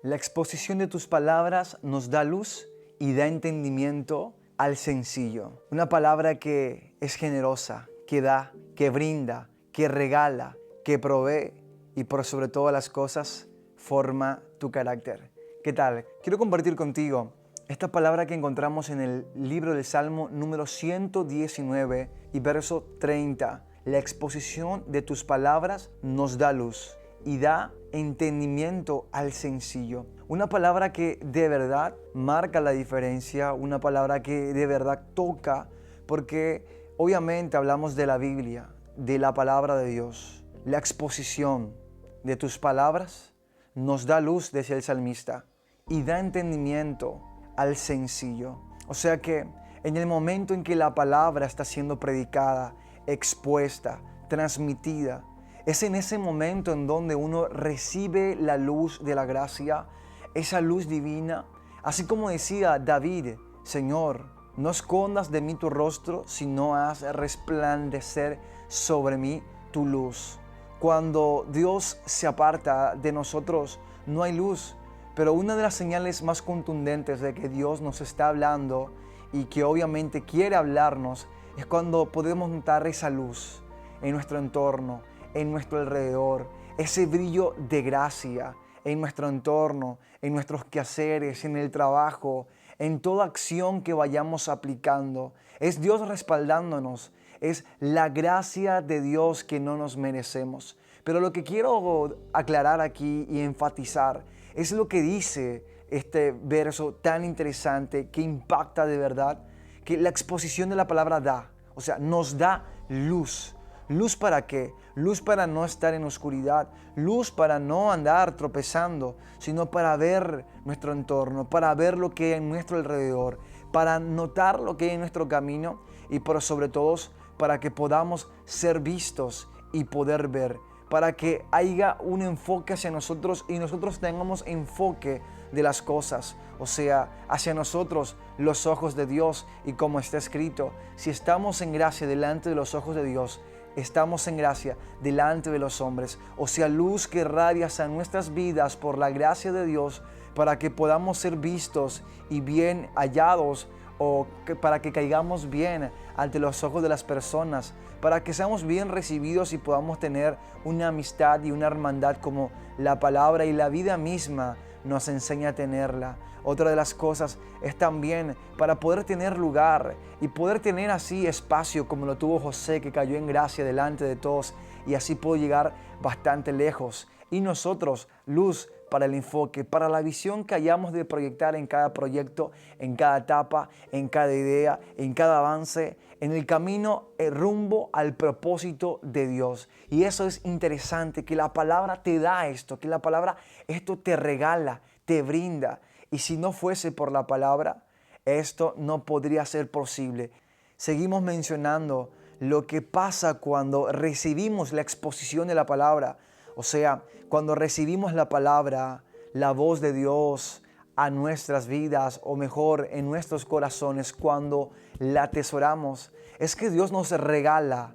La exposición de tus palabras nos da luz y da entendimiento al sencillo. Una palabra que es generosa, que da, que brinda, que regala, que provee y por sobre todas las cosas forma tu carácter. ¿Qué tal? Quiero compartir contigo esta palabra que encontramos en el libro del Salmo número 119 y verso 30. La exposición de tus palabras nos da luz y da entendimiento al sencillo. Una palabra que de verdad marca la diferencia, una palabra que de verdad toca, porque obviamente hablamos de la Biblia, de la palabra de Dios. La exposición de tus palabras nos da luz, decía el salmista, y da entendimiento al sencillo. O sea que en el momento en que la palabra está siendo predicada, expuesta, transmitida, es en ese momento en donde uno recibe la luz de la gracia, esa luz divina. Así como decía David, Señor, no escondas de mí tu rostro, sino haz resplandecer sobre mí tu luz. Cuando Dios se aparta de nosotros, no hay luz. Pero una de las señales más contundentes de que Dios nos está hablando y que obviamente quiere hablarnos es cuando podemos notar esa luz en nuestro entorno, en nuestro alrededor, ese brillo de gracia en nuestro entorno, en nuestros quehaceres, en el trabajo, en toda acción que vayamos aplicando. Es Dios respaldándonos, es la gracia de Dios que no nos merecemos. Pero lo que quiero aclarar aquí y enfatizar es lo que dice este verso tan interesante que impacta de verdad, que la exposición de la palabra da, o sea, nos da luz. ¿Luz para qué? Luz para no estar en oscuridad, luz para no andar tropezando, sino para ver nuestro entorno, para ver lo que hay en nuestro alrededor, para notar lo que hay en nuestro camino y por sobre todo para que podamos ser vistos y poder ver, para que haya un enfoque hacia nosotros y nosotros tengamos enfoque de las cosas, o sea, hacia nosotros los ojos de Dios. Y como está escrito, si estamos en gracia delante de los ojos de Dios, estamos en gracia delante de los hombres. O sea, luz que irradia a nuestras vidas por la gracia de Dios para que podamos ser vistos y bien hallados, o para que caigamos bien ante los ojos de las personas, para que seamos bien recibidos y podamos tener una amistad y una hermandad como la palabra y la vida misma nos enseña a tenerla. Otra de las cosas es también para poder tener lugar y poder tener así espacio como lo tuvo José, que cayó en gracia delante de todos y así pudo llegar bastante lejos. Y nosotros, luz para el enfoque, para la visión que hayamos de proyectar en cada proyecto, en cada etapa, en cada idea, en cada avance, en el camino, el rumbo al propósito de Dios. Y eso es interesante, que la palabra te da esto, que la palabra esto te regala, te brinda. Y si no fuese por la palabra, esto no podría ser posible. Seguimos mencionando lo que pasa cuando recibimos la exposición de la palabra. O sea, cuando recibimos la palabra, la voz de Dios a nuestras vidas, o mejor, en nuestros corazones, cuando la atesoramos, es que Dios nos regala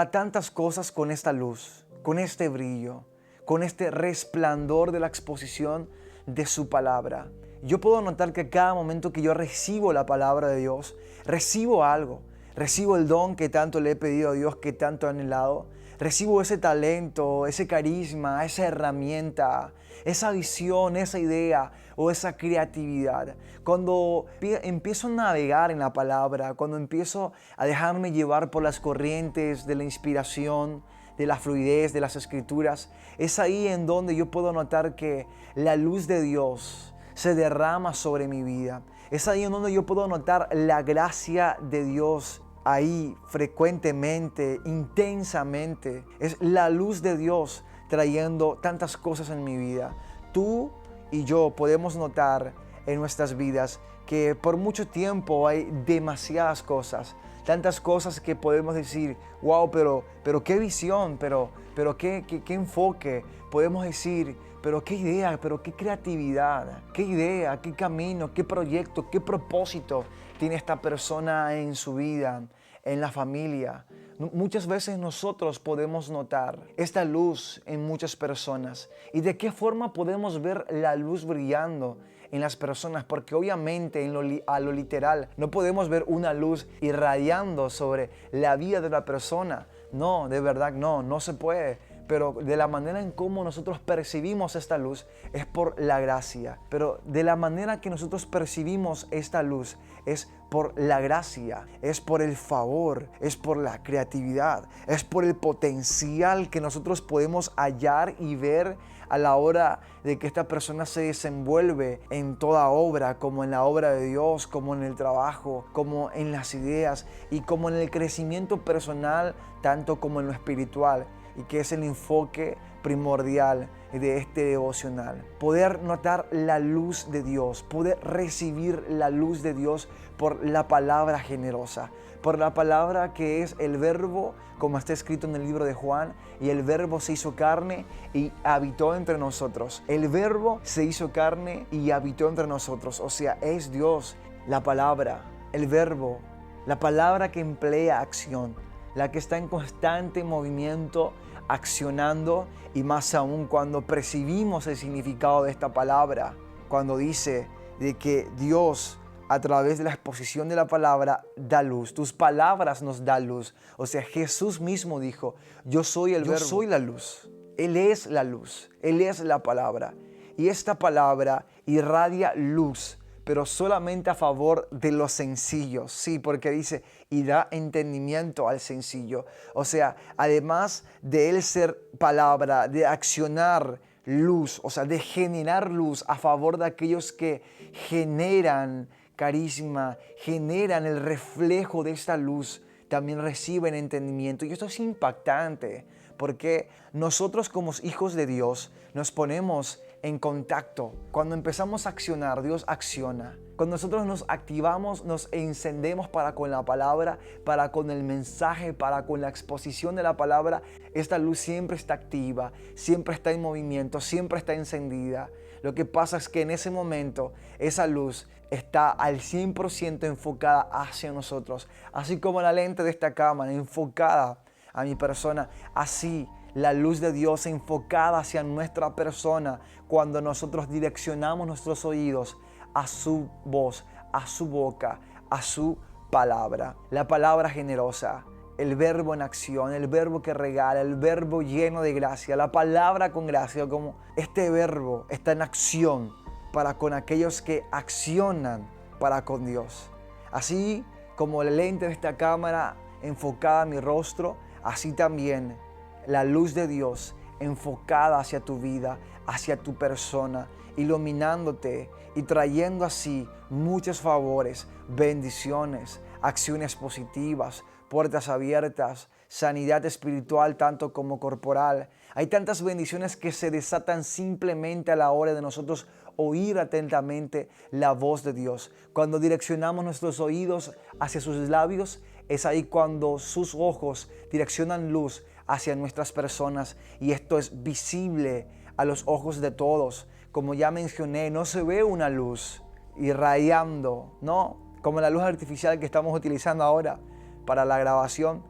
tantas cosas con esta luz, con este brillo, con este resplandor de la exposición de su palabra. Yo puedo notar que cada momento que yo recibo la palabra de Dios, recibo algo. Recibo el don que tanto le he pedido a Dios, que tanto he anhelado. Recibo ese talento, ese carisma, esa herramienta, esa visión, esa idea o esa creatividad. Cuando empiezo a navegar en la palabra, cuando empiezo a dejarme llevar por las corrientes de la inspiración, de la fluidez de las escrituras, es ahí en donde yo puedo notar que la luz de Dios se derrama sobre mi vida. Es ahí en donde yo puedo notar la gracia de Dios ahí frecuentemente, intensamente. Es la luz de Dios trayendo tantas cosas en mi vida. Tú y yo podemos notar en nuestras vidas que por mucho tiempo hay demasiadas cosas, tantas cosas que podemos decir, wow, pero qué visión, pero qué enfoque. Podemos decir, pero qué idea, pero qué creatividad, qué idea, qué camino, qué proyecto, qué propósito tiene esta persona en su vida, en la familia. Muchas veces nosotros podemos notar esta luz en muchas personas. ¿Y de qué forma podemos ver la luz brillando en las personas? Porque obviamente a lo literal no podemos ver una luz irradiando sobre la vida de la persona. No, de verdad no se puede. Pero de la manera en cómo nosotros percibimos esta luz es por la gracia. Pero de la manera que nosotros percibimos esta luz es por la gracia, es por el favor, es por la creatividad, es por el potencial que nosotros podemos hallar y ver a la hora de que esta persona se desenvuelve en toda obra, como en la obra de Dios, como en el trabajo, como en las ideas y como en el crecimiento personal, tanto como en lo espiritual. Y que es el enfoque primordial de este devocional. Poder notar la luz de Dios, poder recibir la luz de Dios por la palabra generosa, por la palabra que es el verbo, como está escrito en el libro de Juan, y el verbo se hizo carne y habitó entre nosotros. El verbo se hizo carne y habitó entre nosotros, o sea, es Dios, la palabra, el verbo, la palabra que emplea acción, la que está en constante movimiento, accionando, y más aún cuando percibimos el significado de esta palabra, cuando dice de que Dios a través de la exposición de la palabra da luz. Tus palabras nos dan luz. O sea, Jesús mismo dijo, yo soy el verbo, yo soy la luz. Él es la luz, Él es la palabra. Y esta palabra irradia luz, pero solamente a favor de los sencillos. Sí, porque dice, y da entendimiento al sencillo. O sea, además de él ser palabra, de accionar luz, o sea, de generar luz a favor de aquellos que generan carisma, generan el reflejo de esta luz, también reciben entendimiento. Y esto es impactante, porque nosotros como hijos de Dios nos ponemos en contacto. Cuando empezamos a accionar, Dios acciona. Cuando nosotros nos activamos, nos encendemos para con la palabra, para con el mensaje, para con la exposición de la palabra, esta luz siempre está activa, siempre está en movimiento, siempre está encendida. Lo que pasa es que en ese momento esa luz está al 100% enfocada hacia nosotros. Así como la lente de esta cámara enfocada a mi persona, así la luz de Dios enfocada hacia nuestra persona cuando nosotros direccionamos nuestros oídos a su voz, a su boca, a su palabra. La palabra generosa, el verbo en acción, el verbo que regala, el verbo lleno de gracia, la palabra con gracia, como este verbo está en acción para con aquellos que accionan para con Dios. Así como la lente de esta cámara enfocada a mi rostro, así también la luz de Dios enfocada hacia tu vida, hacia tu persona, iluminándote y trayendo así muchos favores, bendiciones, acciones positivas, puertas abiertas, sanidad espiritual tanto como corporal. Hay tantas bendiciones que se desatan simplemente a la hora de nosotros oír atentamente la voz de Dios. Cuando direccionamos nuestros oídos hacia sus labios, es ahí cuando sus ojos direccionan luz hacia nuestras personas, y esto es visible a los ojos de todos. Como ya mencioné, no se ve una luz irradiando, ¿no? Como la luz artificial que estamos utilizando ahora para la grabación,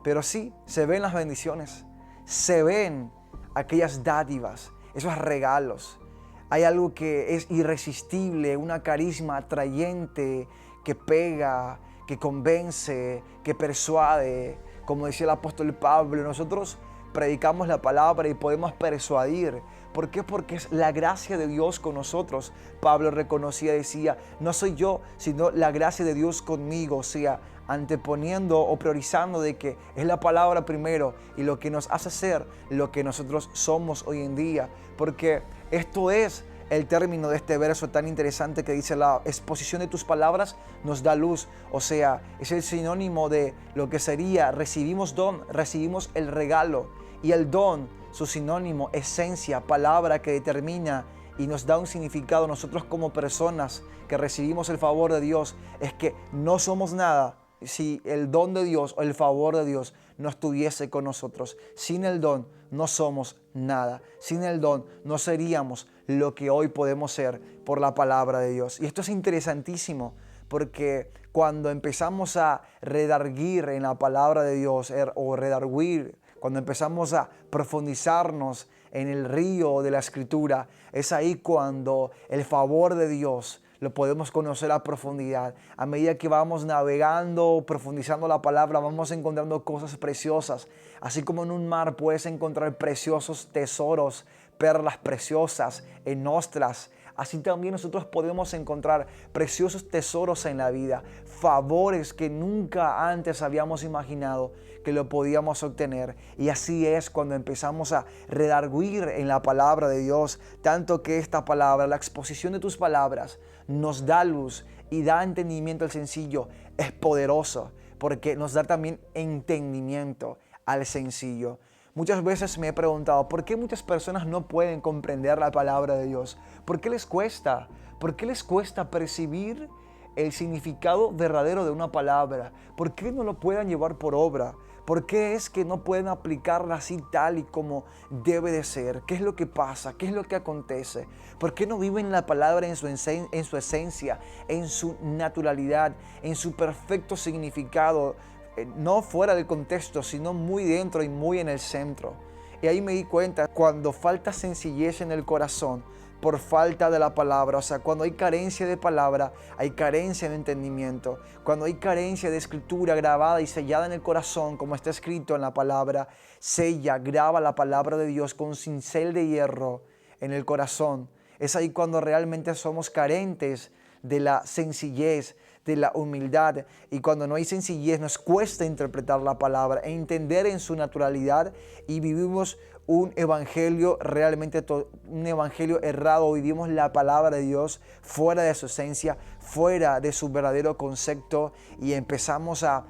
pero sí se ven las bendiciones, se ven aquellas dádivas, esos regalos. Hay algo que es irresistible, una carisma atrayente que pega, que convence, que persuade. Como decía el apóstol Pablo, nosotros predicamos la palabra y podemos persuadir. ¿Por qué? Porque es la gracia de Dios con nosotros. Pablo reconocía, decía, no soy yo, sino la gracia de Dios conmigo. O sea, anteponiendo o priorizando de que es la palabra primero y lo que nos hace ser lo que nosotros somos hoy en día. Porque esto es el término de este verso tan interesante que dice: la exposición de tus palabras nos da luz. O sea, es el sinónimo de lo que sería recibimos don, recibimos el regalo. Y el don, su sinónimo, esencia, palabra que determina y nos da un significado nosotros como personas que recibimos el favor de Dios, es que no somos nada si el don de Dios o el favor de Dios no estuviese con nosotros. Sin el don no somos nada. Sin el don no seríamos lo que hoy podemos ser por la palabra de Dios. Y esto es interesantísimo porque cuando empezamos a redarguir en la palabra de Dios o redarguir, cuando empezamos a profundizarnos en el río de la Escritura, es ahí cuando el favor de Dios lo podemos conocer a profundidad. A medida que vamos navegando, profundizando la palabra, vamos encontrando cosas preciosas. Así como en un mar puedes encontrar preciosos tesoros, perlas preciosas en ostras. Así también nosotros podemos encontrar preciosos tesoros en la vida, favores que nunca antes habíamos imaginado que lo podíamos obtener. Y así es cuando empezamos a redarguir en la palabra de Dios, tanto que esta palabra, la exposición de tus palabras, nos da luz y da entendimiento al sencillo. Es poderoso porque nos da también entendimiento al sencillo. Muchas veces me he preguntado, ¿por qué muchas personas no pueden comprender la palabra de Dios? ¿Por qué les cuesta? ¿Por qué les cuesta percibir el significado verdadero de una palabra? ¿Por qué no lo pueden llevar por obra? ¿Por qué es que no pueden aplicarla así tal y como debe de ser? ¿Qué es lo que pasa? ¿Qué es lo que acontece? ¿Por qué no viven la palabra en su esencia, en su naturalidad, en su perfecto significado? No fuera del contexto, sino muy dentro y muy en el centro. Y ahí me di cuenta, cuando falta sencillez en el corazón, por falta de la palabra, o sea, cuando hay carencia de palabra, hay carencia de entendimiento. Cuando hay carencia de escritura grabada y sellada en el corazón, como está escrito en la palabra, sella, graba la palabra de Dios con cincel de hierro en el corazón. Es ahí cuando realmente somos carentes de la sencillez, de la humildad, y cuando no hay sencillez nos cuesta interpretar la palabra e entender en su naturalidad, y vivimos un evangelio realmente un evangelio errado. Vivimos la palabra de Dios fuera de su esencia, fuera de su verdadero concepto, y empezamos a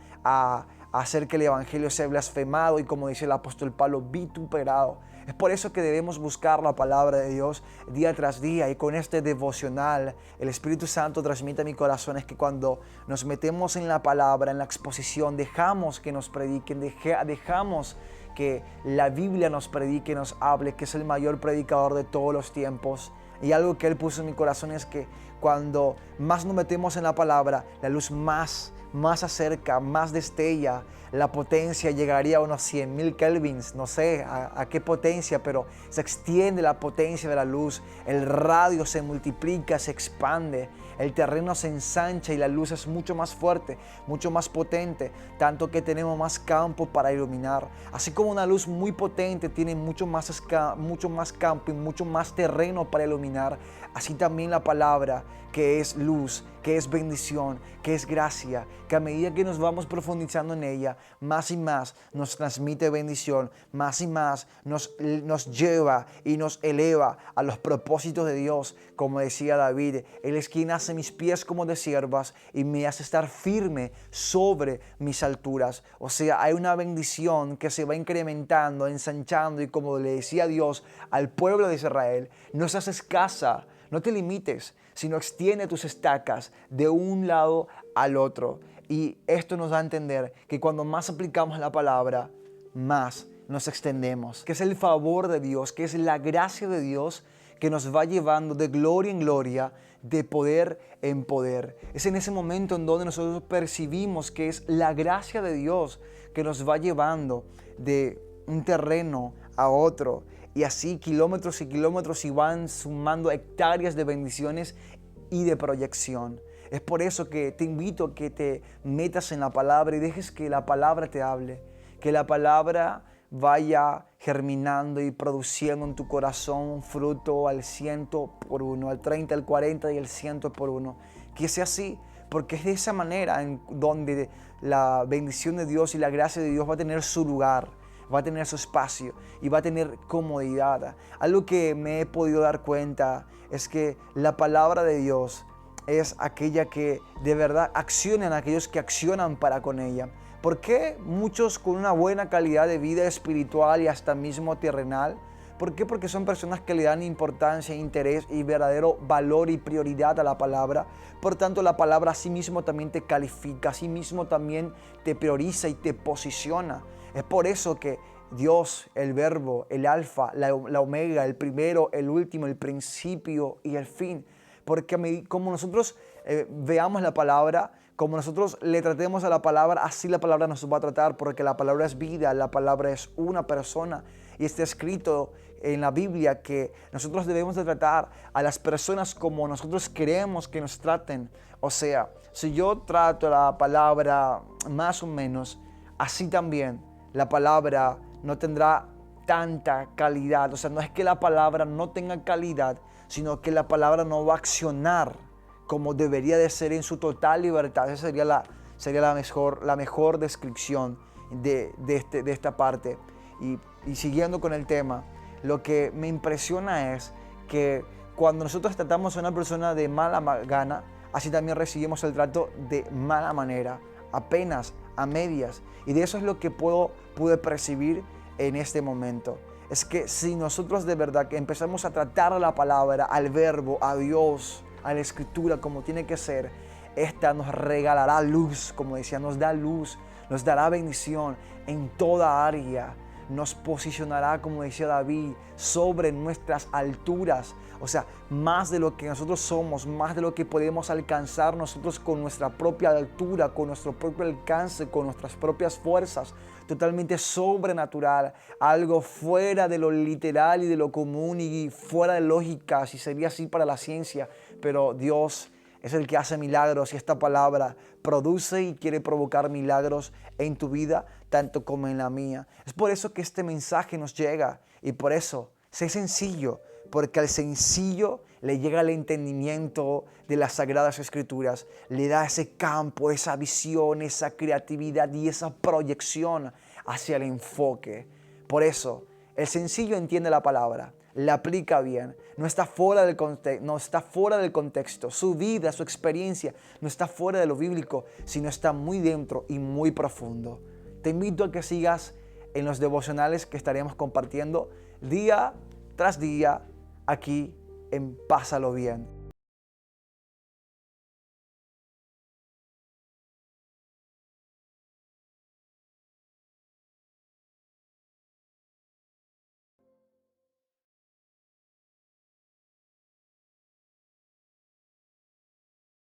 hacer que el evangelio sea blasfemado y, como dice el apóstol Pablo, vituperado. Es por eso que debemos buscar la palabra de Dios día tras día, y con este devocional el Espíritu Santo transmite a mi corazón es que cuando nos metemos en la palabra, en la exposición, dejamos que nos prediquen, dejamos que la Biblia nos predique, nos hable, que es el mayor predicador de todos los tiempos. Y algo que Él puso en mi corazón es que cuando más nos metemos en la palabra, la luz más acerca, más destella. La potencia llegaría a unos 100,000 kelvins, no sé a qué potencia, pero se extiende la potencia de la luz. El radio se multiplica, se expande, el terreno se ensancha y la luz es mucho más fuerte, mucho más potente, tanto que tenemos más campo para iluminar. Así como una luz muy potente tiene mucho más campo y mucho más terreno para iluminar, así también la palabra, que es luz, que es bendición, que es gracia, que a medida que nos vamos profundizando en ella, más y más nos transmite bendición, más y más nos lleva y nos eleva a los propósitos de Dios. Como decía David, Él es quien hace mis pies como de siervas y me hace estar firme sobre mis alturas. O sea, hay una bendición que se va incrementando, ensanchando, y como le decía Dios al pueblo de Israel, no seas escasa, no te limites, sino extiende tus estacas de un lado al otro. Y esto nos da a entender que cuando más aplicamos la palabra, más nos extendemos. Que es el favor de Dios, que es la gracia de Dios que nos va llevando de gloria en gloria, de poder en poder. Es en ese momento en donde nosotros percibimos que es la gracia de Dios que nos va llevando de un terreno a otro. Y así kilómetros y kilómetros, y van sumando hectáreas de bendiciones y de proyección. Es por eso que te invito a que te metas en la palabra y dejes que la palabra te hable. Que la palabra vaya germinando y produciendo en tu corazón un fruto al 100%, al 30, al 40 y al 100%. Que sea así, porque es de esa manera en donde la bendición de Dios y la gracia de Dios va a tener su lugar, va a tener su espacio y va a tener comodidad. Algo que me he podido dar cuenta es que la palabra de Dios es aquella que de verdad accionan aquellos que accionan para con ella. ¿Por qué muchos con una buena calidad de vida espiritual y hasta mismo terrenal? ¿Por qué? Porque son personas que le dan importancia, interés y verdadero valor y prioridad a la palabra. Por tanto, la palabra a sí mismo también te califica, a sí mismo también te prioriza y te posiciona. Es por eso que Dios, el Verbo, el Alfa, la Omega, el primero, el último, el principio y el fin. Porque como nosotros veamos la palabra, como nosotros le tratemos a la palabra, así la palabra nos va a tratar, porque la palabra es vida, la palabra es una persona. Y está escrito en la Biblia que nosotros debemos de tratar a las personas como nosotros queremos que nos traten. O sea, si yo trato la palabra más o menos, así también la palabra no tendrá tanta calidad. O sea, no es que la palabra no tenga calidad, sino que la palabra no va a accionar como debería de ser en su total libertad. Esa sería la mejor descripción de esta parte. Y siguiendo con el tema, lo que me impresiona es que cuando nosotros tratamos a una persona de mala gana, así también recibimos el trato de mala manera, apenas, a medias. Y de eso es lo que pude percibir en este momento. Es que si nosotros de verdad que empezamos a tratar a la palabra, al verbo, a Dios, a la escritura como tiene que ser, esta nos regalará luz, como decía, nos da luz, nos dará bendición en toda área. Nos posicionará, como decía David, sobre nuestras alturas. O sea, más de lo que nosotros somos, más de lo que podemos alcanzar nosotros con nuestra propia altura, con nuestro propio alcance, con nuestras propias fuerzas. Totalmente sobrenatural, algo fuera de lo literal y de lo común y fuera de lógica, si sería así para la ciencia. Pero Dios es el que hace milagros y esta palabra produce y quiere provocar milagros en tu vida, tanto como en la mía. Es por eso que este mensaje nos llega y por eso, sé sencillo, porque al sencillo le llega el entendimiento de las Sagradas Escrituras, le da ese campo, esa visión, esa creatividad y esa proyección hacia el enfoque. Por eso, el sencillo entiende la palabra, la aplica bien, no está fuera del contexto, su vida, su experiencia no está fuera de lo bíblico, sino está muy dentro y muy profundo. Te invito a que sigas en los devocionales que estaremos compartiendo día tras día aquí en Pásalo Bien.